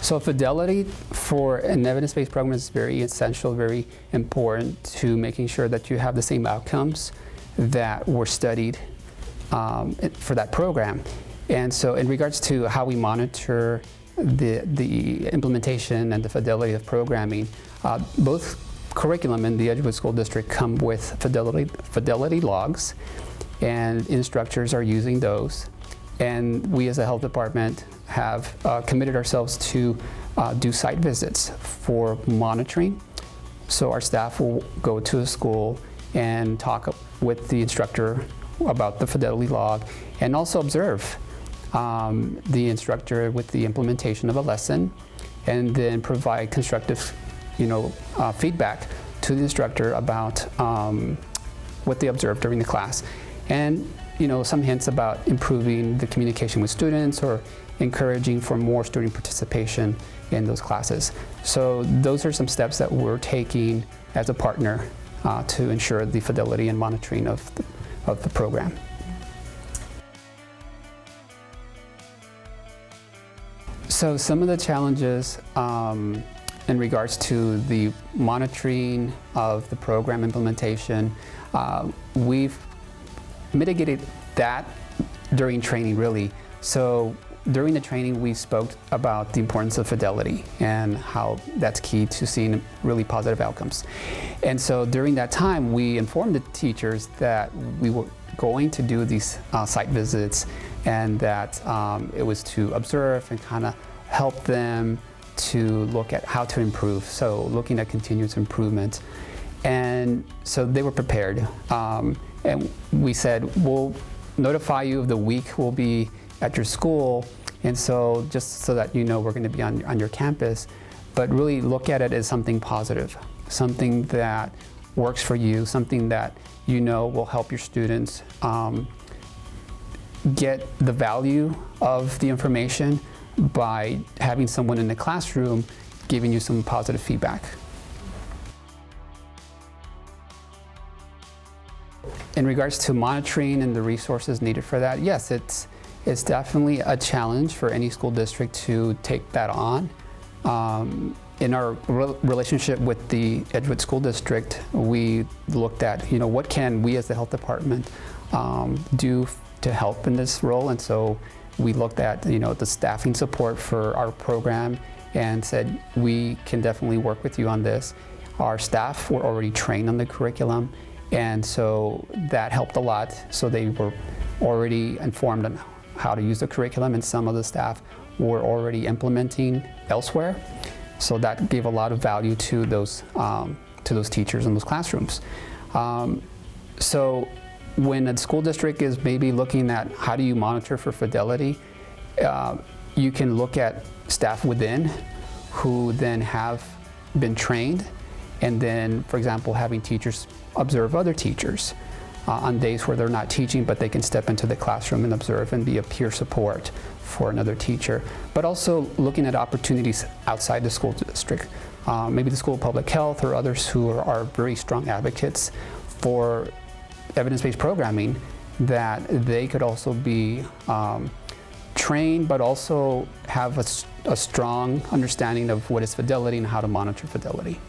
So fidelity for an evidence-based program is very essential, very important to making sure that you have the same outcomes that were studied for that program. And so in regards to how we monitor the implementation and the fidelity of programming, both curriculum in the Edgewood School District come with fidelity logs, and instructors are using those. And we as a health department have committed ourselves to do site visits for monitoring. So our staff will go to a school and talk with the instructor about the fidelity log, and also observe the instructor with the implementation of a lesson, and then provide constructive feedback to the instructor about what they observed during the class. And some hints about improving the communication with students or encouraging for more student participation in those classes. So those are some steps that we're taking as a partner to ensure the fidelity and monitoring of the program. So some of the challenges in regards to the monitoring of the program implementation, we've mitigated that during training, really. So during the training, we spoke about the importance of fidelity and how that's key to seeing really positive outcomes. And so during that time, we informed the teachers that we were going to do these site visits, and that it was to observe and kind of help them to look at how to improve. So looking at continuous improvement. And so they were prepared. And we said, we'll notify you of the week we'll be at your school, and so just so that you know we're going to be on your campus, but really look at it as something positive, something that works for you, something that will help your students get the value of the information by having someone in the classroom giving you some positive feedback. In regards to monitoring and the resources needed for that, yes, it's definitely a challenge for any school district to take that on. In our relationship with the Edgewood School District, we looked at, what can we as the health department do to help in this role, and so we looked at, the staffing support for our program and said, we can definitely work with you on this. Our staff were already trained on the curriculum, and so that helped a lot. So they were already informed on how to use the curriculum, and some of the staff were already implementing elsewhere. So that gave a lot of value to those teachers in those classrooms. So when a school district is maybe looking at how do you monitor for fidelity, you can look at staff within who then have been trained, and then, for example, having teachers observe other teachers on days where they're not teaching, but they can step into the classroom and observe and be a peer support for another teacher. But also looking at opportunities outside the school district, maybe the School of Public Health or others who are very strong advocates for evidence-based programming, that they could also be trained, but also have a strong understanding of what is fidelity and how to monitor fidelity.